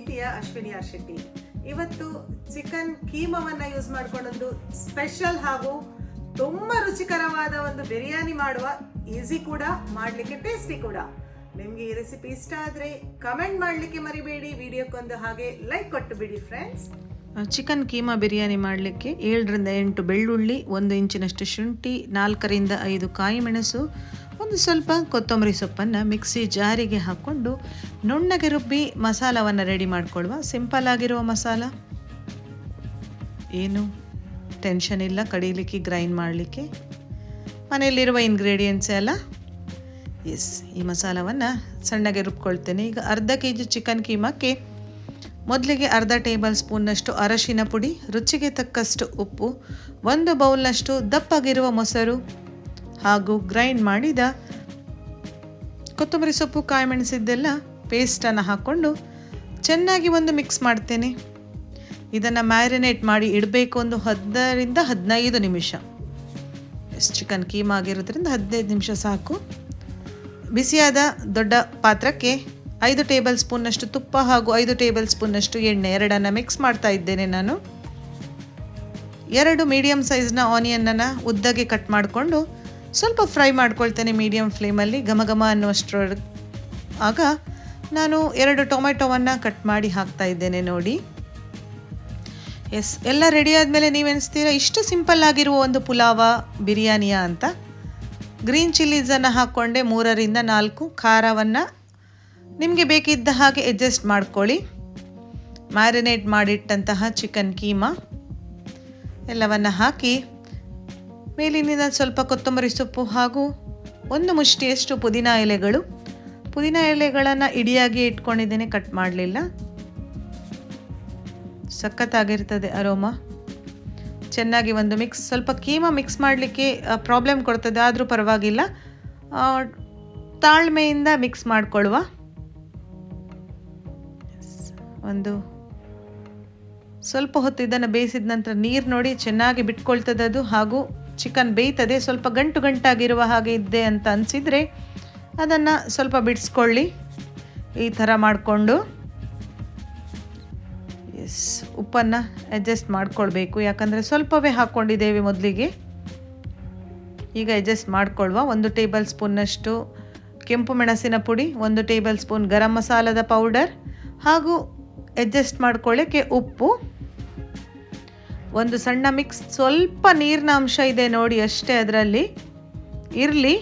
ಪ್ರೀತಿಯ ಅಶ್ವಿನಿ ಆರ್ ಶೆಟ್ಟಿ. ಇವತ್ತು chicken ಕೀಮಾವನ್ನು use ಮಾಡಿಕೊಂಡೊಂದು special ಹಾಗೂ ತುಂಬ ರುಚಿಕರವಾದ ಒಂದು ಬಿರಿಯಾನಿ ಮಾಡುವ, ಈಸಿ ಕೂಡ ಮಾಡಲಿಕ್ಕೆ ಟೇಸ್ಟಿ ಕೂಡ. ನಿಮಗೆ ಈ ರೆಸಿಪಿ ಇಷ್ಟ ಆದರೆ ಕಮೆಂಟ್ ಮಾಡಲಿಕ್ಕೆ ಮರಿಬೇಡಿ, ವಿಡಿಯೋಕ್ಕೊಂದು ಹಾಗೆ ಲೈಕ್ ಕೊಟ್ಟು ಬಿಡಿ ಫ್ರೆಂಡ್ಸ್. ಚಿಕನ್ ಕೀಮಾ ಬಿರಿಯಾನಿ ಮಾಡಲಿಕ್ಕೆ 7ರಿಂದ 8 ಬೆಳ್ಳುಳ್ಳಿ, 1 ಇಂಚಿನಷ್ಟು ಶುಂಠಿ, 4ರಿಂದ 5 ಕಾಯಿ ಮೆಣಸು, ಒಂದು ಸ್ವಲ್ಪ ಕೊತ್ತಂಬರಿ ಸೊಪ್ಪನ್ನು ಮಿಕ್ಸಿ ಜಾರಿಗೆ ಹಾಕ್ಕೊಂಡು ನುಣ್ಣಗೆ ರುಬ್ಬಿ ಮಸಾಲವನ್ನು ರೆಡಿ ಮಾಡ್ಕೊಳ್ಳುವ. ಸಿಂಪಲ್ ಆಗಿರುವ ಮಸಾಲ, ಏನು ಟೆನ್ಷನ್ ಇಲ್ಲ ಕಡೀಲಿಕ್ಕೆ, ಗ್ರೈಂಡ್ ಮಾಡಲಿಕ್ಕೆ ಮನೆಯಲ್ಲಿರುವ ಇಂಗ್ರೀಡಿಯೆಂಟ್ಸ್ ಎಲ್ಲ. ಈ ಮಸಾಲವನ್ನು ಸಣ್ಣಗೆ ರುಬ್ಕೊಳ್ತೇನೆ. ಈಗ ಅರ್ಧ kg ಚಿಕನ್ ಕೀಮಾಕ್ಕೆ ಮೊದಲಿಗೆ ಅರ್ಧ ಟೇಬಲ್ ಸ್ಪೂನ್ನಷ್ಟು ಅರಶಿನ ಪುಡಿ, ರುಚಿಗೆ ತಕ್ಕಷ್ಟು ಉಪ್ಪು, 1 ಬೌಲ್ನಷ್ಟು ದಪ್ಪಾಗಿರುವ ಮೊಸರು ಹಾಗೂ ಗ್ರೈಂಡ್ ಮಾಡಿದ ಕೊತ್ತಂಬರಿ ಸೊಪ್ಪು, ಕಾಯಿ ಮೆಣಸಿದ್ದೆಲ್ಲ ಪೇಸ್ಟನ್ನು ಹಾಕ್ಕೊಂಡು ಚೆನ್ನಾಗಿ ಒಂದು ಮಿಕ್ಸ್ ಮಾಡ್ತೇನೆ. ಇದನ್ನು ಮ್ಯಾರಿನೇಟ್ ಮಾಡಿ ಇಡಬೇಕು ಒಂದು 10ರಿಂದ 15 ನಿಮಿಷ. ಚಿಕನ್ ಕೀಮಾ ಆಗಿರೋದ್ರಿಂದ 15 ನಿಮಿಷ ಸಾಕು. ಬಿಸಿಯಾದ ದೊಡ್ಡ ಪಾತ್ರಕ್ಕೆ 5 ಟೇಬಲ್ ಸ್ಪೂನ್ನಷ್ಟು ತುಪ್ಪ ಹಾಗೂ 5 ಟೇಬಲ್ ಸ್ಪೂನ್ನಷ್ಟು ಎಣ್ಣೆ, ಎರಡನ್ನು ಮಿಕ್ಸ್ ಮಾಡ್ತಾ ಇದ್ದೇನೆ ನಾನು. 2 ಮೀಡಿಯಮ್ ಸೈಜ್ನ ಆನಿಯನ್ನನ್ನು ಉದ್ದಗೆ ಕಟ್ ಮಾಡಿಕೊಂಡು ಸ್ವಲ್ಪ ಫ್ರೈ ಮಾಡ್ಕೊಳ್ತೇನೆ ಮೀಡಿಯಮ್ ಫ್ಲೇಮಲ್ಲಿ, ಘಮ ಅನ್ನುವಷ್ಟರೊಳಗೆ. ಆಗ ನಾನು 2 ಟೊಮೆಟೊವನ್ನು ಕಟ್ ಮಾಡಿ ಹಾಕ್ತಾ ಇದ್ದೇನೆ ನೋಡಿ. ಎಲ್ಲ ರೆಡಿ ಆದಮೇಲೆ ನೀವೆನಿಸ್ತೀರಾ ಇಷ್ಟು ಸಿಂಪಲ್ ಆಗಿರುವ ಒಂದು ಪುಲಾವ ಬಿರಿಯಾನಿಯ ಅಂತ. ಗ್ರೀನ್ ಚಿಲ್ಲೀಸನ್ನು ಹಾಕ್ಕೊಂಡೆ, 3ರಿಂದ 4 ಖಾರವನ್ನು ನಿಮಗೆ ಬೇಕಿದ್ದ ಹಾಗೆ ಅಡ್ಜಸ್ಟ್ ಮಾಡ್ಕೊಳ್ಳಿ. ಮ್ಯಾರಿನೇಟ್ ಮಾಡಿಟ್ಟಂತಹ ಚಿಕನ್ ಕೀಮಾ ಎಲ್ಲವನ್ನು ಹಾಕಿ ಮೇಲಿನಿಂದ ಸ್ವಲ್ಪ ಕೊತ್ತಂಬರಿ ಸೊಪ್ಪು ಹಾಗೂ 1 ಮುಷ್ಟಿಯಷ್ಟು ಪುದೀನ ಎಲೆಗಳನ್ನು ಇಡಿಯಾಗಿ ಇಟ್ಕೊಂಡಿದ್ದೇನೆ, ಕಟ್ ಮಾಡಲಿಲ್ಲ. ಸಖತ್ತಾಗಿರ್ತದೆ ಅರೋಮಾ. ಚೆನ್ನಾಗಿ ಒಂದು ಮಿಕ್ಸ್. ಸ್ವಲ್ಪ ಕೀಮಾ ಮಿಕ್ಸ್ ಮಾಡಲಿಕ್ಕೆ ಪ್ರಾಬ್ಲಮ್ ಕೊಡ್ತದೆ, ಆದರೂ ಪರವಾಗಿಲ್ಲ, ತಾಳ್ಮೆಯಿಂದ ಮಿಕ್ಸ್ ಮಾಡಿಕೊಳ್ಳುವ. ಒಂದು ಸ್ವಲ್ಪ ಹೊತ್ತು ಇದನ್ನು ಬೇಯಿಸಿದ ನಂತರ ನೀರು ನೋಡಿ ಚೆನ್ನಾಗಿ ಬಿಟ್ಕೊಳ್ತದೆ ಅದು, ಹಾಗೂ ಚಿಕನ್ ಬೇಯ್ತದೆ. ಸ್ವಲ್ಪ ಗಂಟಾಗಿರುವ ಹಾಗೆ ಇದೆ ಅಂತ ಅನಿಸಿದರೆ ಅದನ್ನು ಸ್ವಲ್ಪ ಬಿಡಿಸ್ಕೊಳ್ಳಿ. ಈ ಥರ ಮಾಡಿಕೊಂಡು ಉಪ್ಪನ್ನು ಅಡ್ಜಸ್ಟ್ ಮಾಡಿಕೊಳ್ಬೇಕು, ಯಾಕಂದರೆ ಸ್ವಲ್ಪವೇ ಹಾಕ್ಕೊಂಡಿದ್ದೇವೆ ಮೊದಲಿಗೆ. ಈಗ ಅಡ್ಜಸ್ಟ್ ಮಾಡಿಕೊಳ್ಳುವ. 1 ಟೇಬಲ್ ಸ್ಪೂನ್ನಷ್ಟು ಕೆಂಪು ಮೆಣಸಿನ ಪುಡಿ, 1 ಟೇಬಲ್ ಸ್ಪೂನ್ ಗರಂ ಮಸಾಲದ ಪೌಡರ್ ಹಾಗೂ ಅಡ್ಜಸ್ಟ್ ಮಾಡ್ಕೊಳ್ಳೋಕ್ಕೆ ಉಪ್ಪು, ಒಂದು ಸಣ್ಣ ಮಿಕ್ಸ್. ಸ್ವಲ್ಪ ನೀರಿನ ಅಂಶ ಇದೆ ನೋಡಿ ಅಷ್ಟೇ ಅದರಲ್ಲಿ ಇರಲಿ.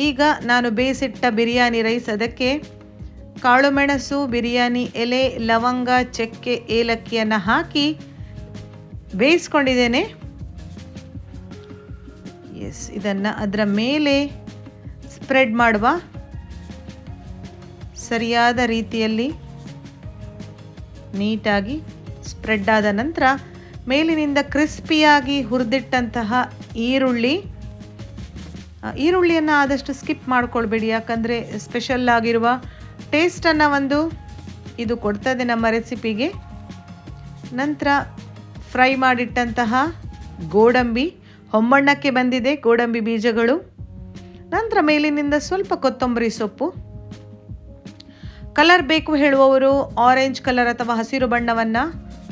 ಈಗ ನಾನು ಬೇಯಿಸಿಟ್ಟ ಬಿರಿಯಾನಿ ರೈಸ್, ಅದಕ್ಕೆ ಕಾಳು ಮೆಣಸು, ಬಿರಿಯಾನಿ ಎಲೆ, ಲವಂಗ, ಚಕ್ಕೆ, ಏಲಕ್ಕಿಯನ್ನು ಹಾಕಿ ಬೇಯಿಸ್ಕೊಂಡಿದ್ದೇನೆ. ಇದನ್ನು ಅದರ ಮೇಲೆ ಸ್ಪ್ರೆಡ್ ಮಾಡುವ. ಸರಿಯಾದ ರೀತಿಯಲ್ಲಿ ನೀಟಾಗಿ ಸ್ಪ್ರೆಡ್ ಆದ ನಂತರ ಮೇಲಿನಿಂದ ಕ್ರಿಸ್ಪಿಯಾಗಿ ಹುರಿದಿಟ್ಟಂತಹ ಈರುಳ್ಳಿಯನ್ನು ಆದಷ್ಟು ಸ್ಕಿಪ್ ಮಾಡ್ಕೊಳ್ಬೇಡಿ, ಯಾಕಂದರೆ ಸ್ಪೆಷಲ್ ಆಗಿರುವ ಟೇಸ್ಟನ್ನು ಇದು ಕೊಡ್ತದೆ ನಮ್ಮ ರೆಸಿಪಿಗೆ. ನಂತರ ಫ್ರೈ ಮಾಡಿಟ್ಟಂತಹ ಗೋಡಂಬಿ, ಹೊಂಬಣ್ಣಕ್ಕೆ ಬಂದಿದೆ ಗೋಡಂಬಿ ಬೀಜಗಳು. ನಂತರ ಮೇಲಿನಿಂದ ಸ್ವಲ್ಪ ಕೊತ್ತಂಬರಿ ಸೊಪ್ಪು. ಕಲರ್ ಬೇಕು ಹೇಳುವವರು ಆರೆಂಜ್ ಕಲರ್ ಅಥವಾ ಹಸಿರು ಬಣ್ಣವನ್ನು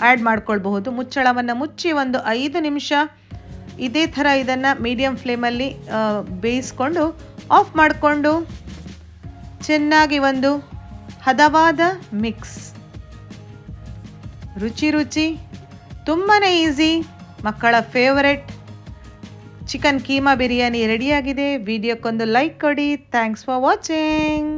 ಆ್ಯಡ್ ಮಾಡ್ಕೊಳ್ಬಹುದು. ಮುಚ್ಚಳವನ್ನು ಮುಚ್ಚಿ ಒಂದು 5 ನಿಮಿಷ ಇದೇ ಥರ ಇದನ್ನು ಮೀಡಿಯಮ್ ಫ್ಲೇಮಲ್ಲಿ ಬೇಯಿಸ್ಕೊಂಡು ಆಫ್ ಮಾಡಿಕೊಂಡು ಚೆನ್ನಾಗಿ ಒಂದು ಹದವಾದ ಮಿಕ್ಸ್. ರುಚಿ ತುಂಬಾ ಈಸಿ, ಮಕ್ಕಳ ಫೇವರೆಟ್ ಚಿಕನ್ ಕೀಮಾ ಬಿರಿಯಾನಿ ರೆಡಿಯಾಗಿದೆ. ವಿಡಿಯೋಕ್ಕೊಂದು ಲೈಕ್ ಕೊಡಿ. Thanks for watching.